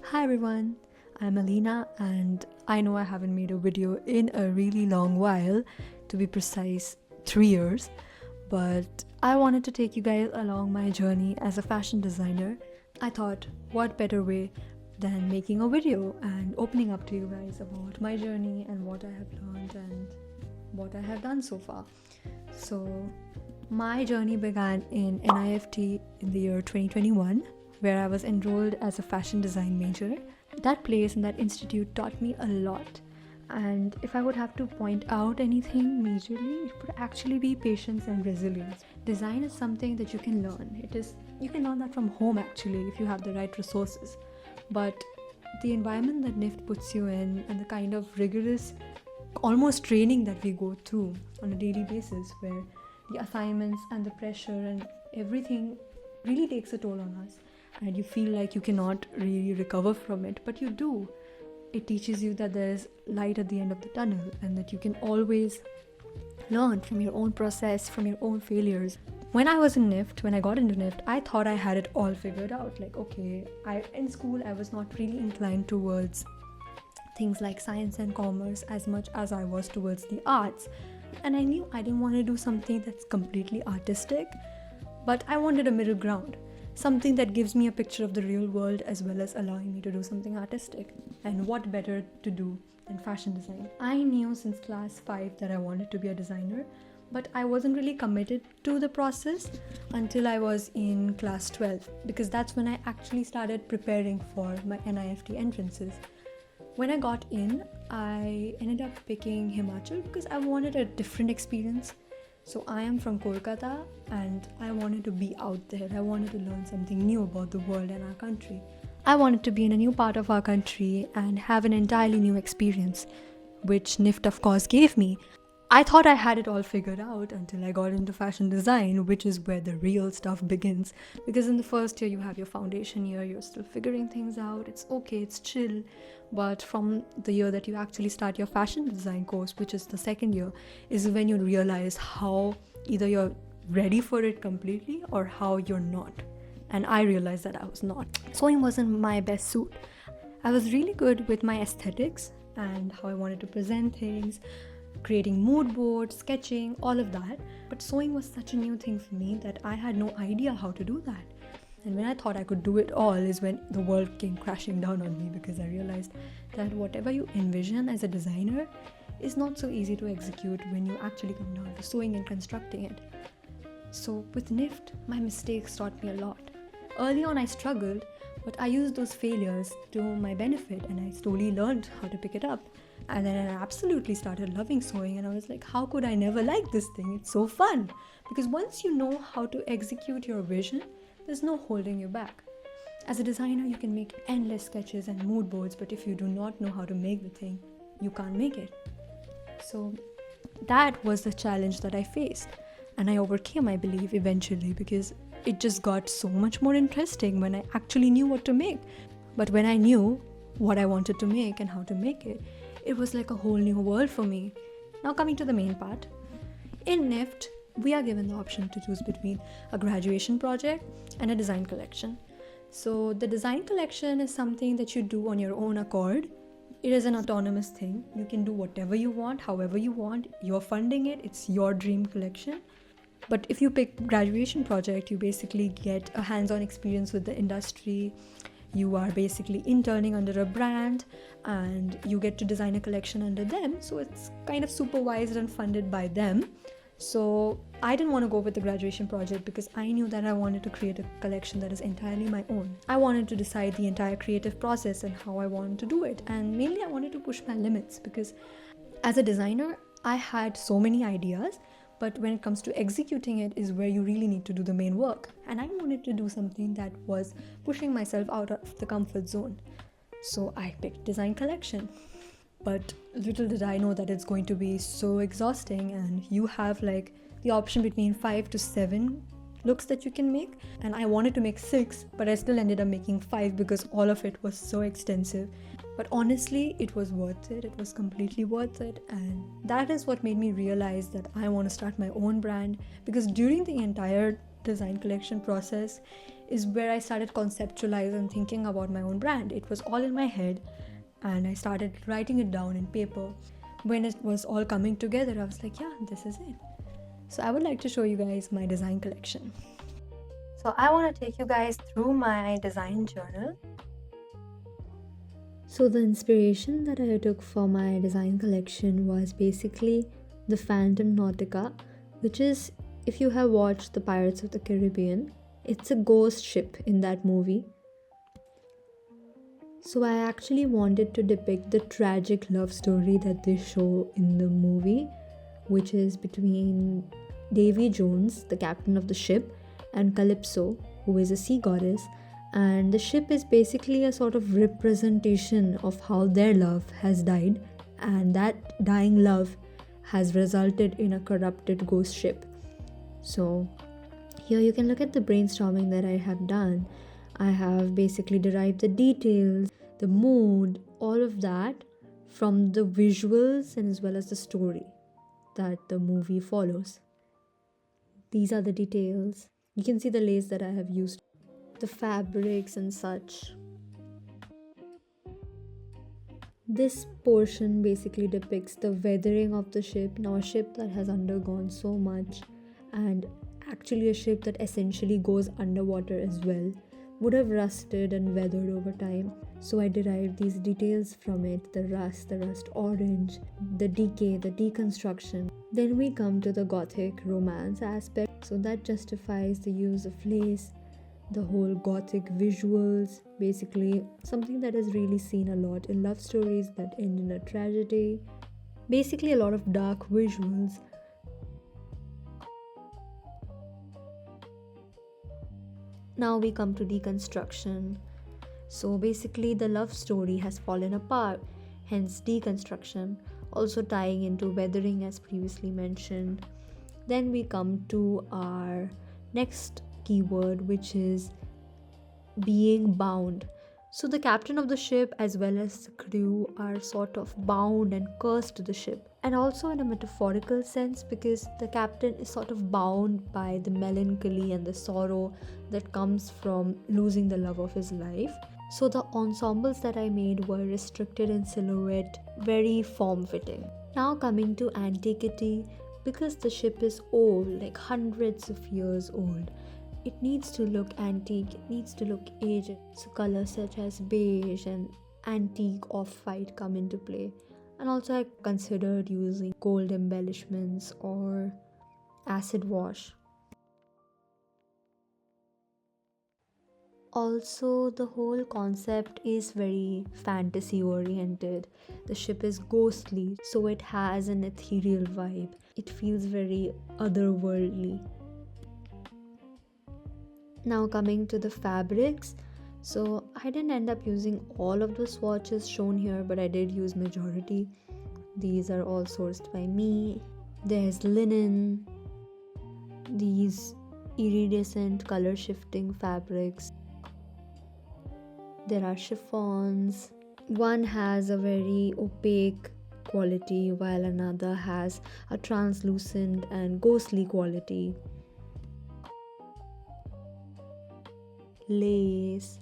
Hi everyone, I'm Alina and I know I haven't made a video in a really long while, to be precise 3 years, but I wanted to take you guys along my journey as a fashion designer. I thought what better way than making a video and opening up to you guys about my journey and what I have learned and what I have done so far. So my journey began in NIFT in the year 2021, where I was enrolled as a fashion design major. That place and that institute taught me a lot. And if I would have to point out anything majorly, it would actually be patience and resilience. Design is something that you can learn. You can learn that from home actually if you have the right resources. But the environment that NIFT puts you in and the kind of rigorous, almost training that we go through on a daily basis, where the assignments and the pressure and everything really takes a toll on us, and you feel like you cannot really recover from it, but you do. It teaches you that there's light at the end of the tunnel and that you can always learn from your own process, from your own failures. When I was in NIFT, when I got into NIFT, I thought I had it all figured out. Like, okay, in school I was not really inclined towards things like science and commerce as much as I was towards the arts, and I knew I didn't want to do something that's completely artistic, but I wanted a middle ground, something that gives me a picture of the real world as well as allowing me to do something artistic. And what better to do than fashion design? I knew since class 5 that I wanted to be a designer, but I wasn't really committed to the process until I was in class 12, because that's when I actually started preparing for my NIFT entrances. When I got in, I ended up picking Himachal because I wanted a different experience. So I am from Kolkata and I wanted to be out there. I wanted to learn something new about the world and our country. I wanted to be in a new part of our country and have an entirely new experience, which NIFT of course gave me. I thought I had it all figured out until I got into fashion design, which is where the real stuff begins. Because in the first year you have your foundation year, you're still figuring things out, it's okay, it's chill. But from the year that you actually start your fashion design course, which is the second year, is when you realize how either you're ready for it completely or how you're not. And I realized that I was not. Sewing wasn't my best suit. I was really good with my aesthetics and how I wanted to present things, creating mood boards, sketching, all of that. But sewing was such a new thing for me that I had no idea how to do that. And when I thought I could do it all is when the world came crashing down on me, because I realized that whatever you envision as a designer is not so easy to execute when you actually come down to sewing and constructing it. So with NIFT, my mistakes taught me a lot. Early on I struggled, but I used those failures to my benefit and I slowly learned how to pick it up. And then I absolutely started loving sewing, and I was like, how could I never like this thing? It's so fun. Because once you know how to execute your vision, there's no holding you back. As a designer, you can make endless sketches and mood boards, but if you do not know how to make the thing, you can't make it. So that was the challenge that I faced. And I overcame, I believe, eventually, because it just got so much more interesting when I actually knew what to make. But when I knew what I wanted to make and how to make it, it was like a whole new world for me. Now coming to the main part. In NIFT, we are given the option to choose between a graduation project and a design collection. So the design collection is something that you do on your own accord. It is an autonomous thing. You can do whatever you want, however you want. You're funding it. It's your dream collection. But if you pick graduation project, you basically get a hands-on experience with the industry. You are basically interning under a brand and you get to design a collection under them. So it's kind of supervised and funded by them. So I didn't want to go with the graduation project because I knew that I wanted to create a collection that is entirely my own. I wanted to decide the entire creative process and how I wanted to do it. And mainly I wanted to push my limits, because as a designer, I had so many ideas, but when it comes to executing it is where you really need to do the main work. And I wanted to do something that was pushing myself out of the comfort zone. So I picked design collection. But little did I know that it's going to be so exhausting, and you have like the option between 5 to 7 looks that you can make. And I wanted to make 6, but I still ended up making 5 because all of it was so extensive. But honestly, it was worth it. It was completely worth it. And that is what made me realize that I want to start my own brand, because during the entire design collection process, is where I started conceptualizing, thinking about my own brand. It was all in my head, and I started writing it down in paper. When it was all coming together, I was like, yeah, this is it. So I would like to show you guys my design collection. So I want to take you guys through my design journal. So the inspiration that I took for my design collection was basically the Phantom Nautica, which is, if you have watched the Pirates of the Caribbean, it's a ghost ship in that movie. So I actually wanted to depict the tragic love story that they show in the movie, which is between Davy Jones, the captain of the ship, and Calypso, who is a sea goddess. And the ship is basically a sort of representation of how their love has died, and that dying love has resulted in a corrupted ghost ship. So here you can look at the brainstorming that I have done. I have basically derived the details, the mood, all of that from the visuals and as well as the story that the movie follows. These are the details. You can see the lace that I have used, the fabrics and such. This portion basically depicts the weathering of the ship. Now, a ship that has undergone so much, and actually a ship that essentially goes underwater as well, would have rusted and weathered over time. So I derived these details from it, the rust orange, the decay, the deconstruction. Then we come to the gothic romance aspect. So that justifies the use of lace, the whole gothic visuals, basically something that is really seen a lot in love stories that end in a tragedy. Basically a lot of dark visuals. Now we come to deconstruction. So basically the love story has fallen apart, hence deconstruction, also tying into weathering as previously mentioned. Then we come to our next keyword, which is being bound. So the captain of the ship as well as the crew are sort of bound and cursed to the ship, and also in a metaphorical sense, because the captain is sort of bound by the melancholy and the sorrow that comes from losing the love of his life. So the ensembles that I made were restricted in silhouette, very form-fitting. Now coming to antiquity, because the ship is old, like hundreds of years old, it needs to look antique, it needs to look aged. So colors such as beige and antique off-white come into play. And also I considered using gold embellishments or acid wash. Also, the whole concept is very fantasy oriented. The ship is ghostly, so it has an ethereal vibe. It feels very otherworldly. Now coming to the fabrics. So I didn't end up using all of the swatches shown here, but I did use majority. These are all sourced by me. There's linen, these iridescent color shifting fabrics. There are chiffons. One has a very opaque quality while another has a translucent and ghostly quality. Lace.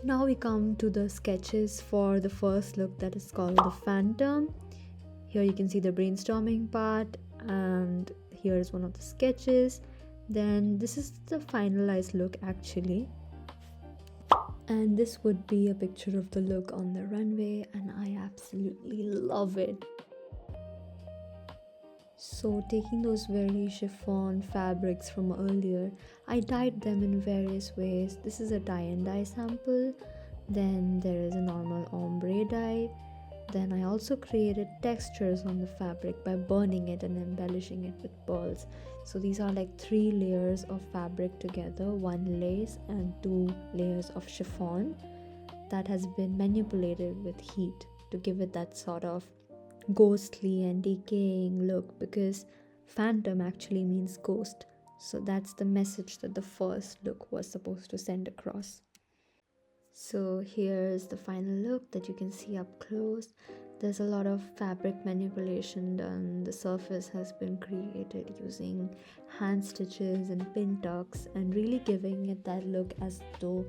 Now we come to the sketches for the first look, that is called the Phantom. Here you can see the brainstorming part, and here is one of the sketches. Then this is the finalized look actually. And this would be a picture of the look on the runway, and I absolutely love it. So taking those very chiffon fabrics from earlier, I dyed them in various ways. This is a dye and dye sample. Then there is a normal ombre dye. Then I also created textures on the fabric by burning it and embellishing it with pearls. So these are like 3 layers of fabric together, 1 lace and 2 layers of chiffon that has been manipulated with heat to give it that sort of ghostly and decaying look, because phantom actually means ghost. So that's the message that the first look was supposed to send across. So here's the final look that you can see up close. There's a lot of fabric manipulation done. The surface has been created using hand stitches and pin tucks and really giving it that look as though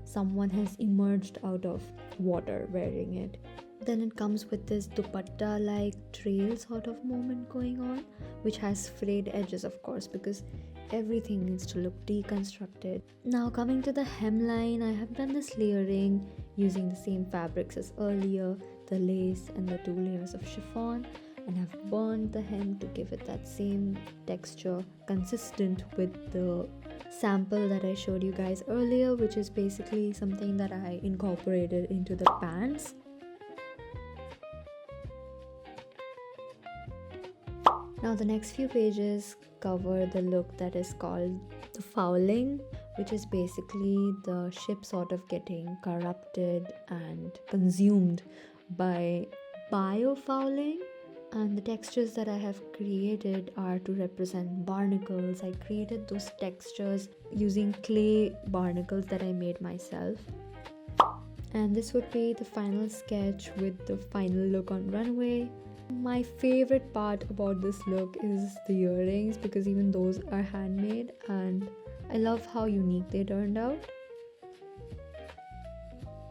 someone has emerged out of water wearing it. Then it comes with this dupatta like trail sort of moment going on, which has frayed edges, of course, because everything needs to look deconstructed. Now coming to the hemline, I have done this layering using the same fabrics as earlier, the lace and the 2 layers of chiffon, and have burned the hem to give it that same texture consistent with the sample that I showed you guys earlier, which is basically something that I incorporated into the pants. Now the next few pages cover the look that is called the fouling, which is basically the ship sort of getting corrupted and consumed by biofouling. And the textures that I have created are to represent barnacles. I created those textures using clay barnacles that I made myself. And this would be the final sketch with the final look on Runway. My favorite part about this look is the earrings, because even those are handmade and I love how unique they turned out.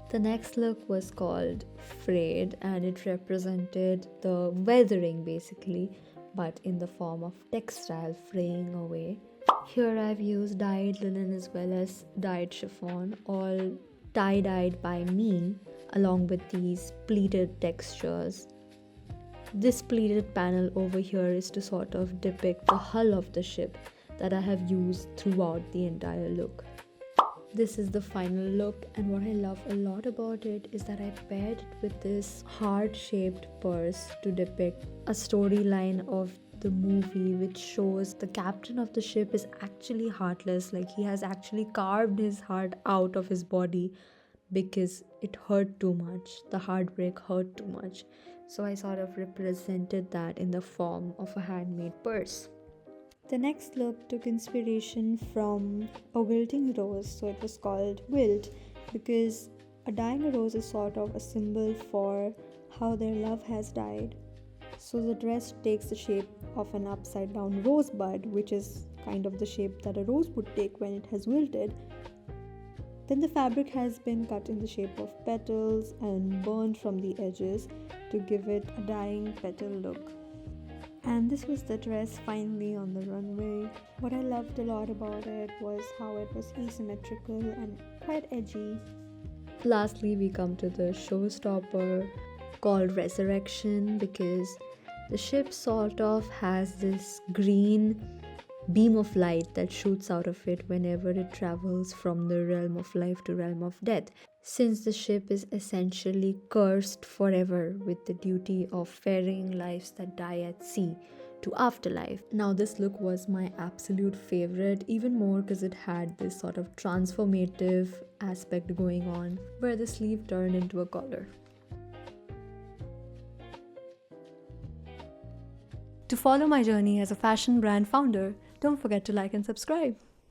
The next look was called Frayed, and it represented the weathering basically, but in the form of textile fraying away. Here I've used dyed linen as well as dyed chiffon, all tie-dyed by me, along with these pleated textures. This pleated panel over here is to sort of depict the hull of the ship that I have used throughout the entire look. This is the final look, and what I love a lot about it is that I paired it with this heart-shaped purse to depict a storyline of the movie, which shows the captain of the ship is actually heartless, like he has actually carved his heart out of his body because it hurt too much. The heartbreak hurt too much. So I sort of represented that in the form of a handmade purse. The next look took inspiration from a wilting rose, so it was called Wilt because a dying rose is sort of a symbol for how their love has died. So the dress takes the shape of an upside down rosebud, which is kind of the shape that a rose would take when it has wilted. Then the fabric has been cut in the shape of petals and burned from the edges to give it a dying petal look. And this was the dress finally on the runway. What I loved a lot about it was how it was asymmetrical and quite edgy. Lastly, we come to the showstopper called Resurrection, because the ship sort of has this green beam of light that shoots out of it whenever it travels from the realm of life to realm of death, since the ship is essentially cursed forever with the duty of ferrying lives that die at sea to afterlife. Now this look was my absolute favorite, even more because it had this sort of transformative aspect going on where the sleeve turned into a collar. To follow my journey as a fashion brand founder, don't forget to like and subscribe.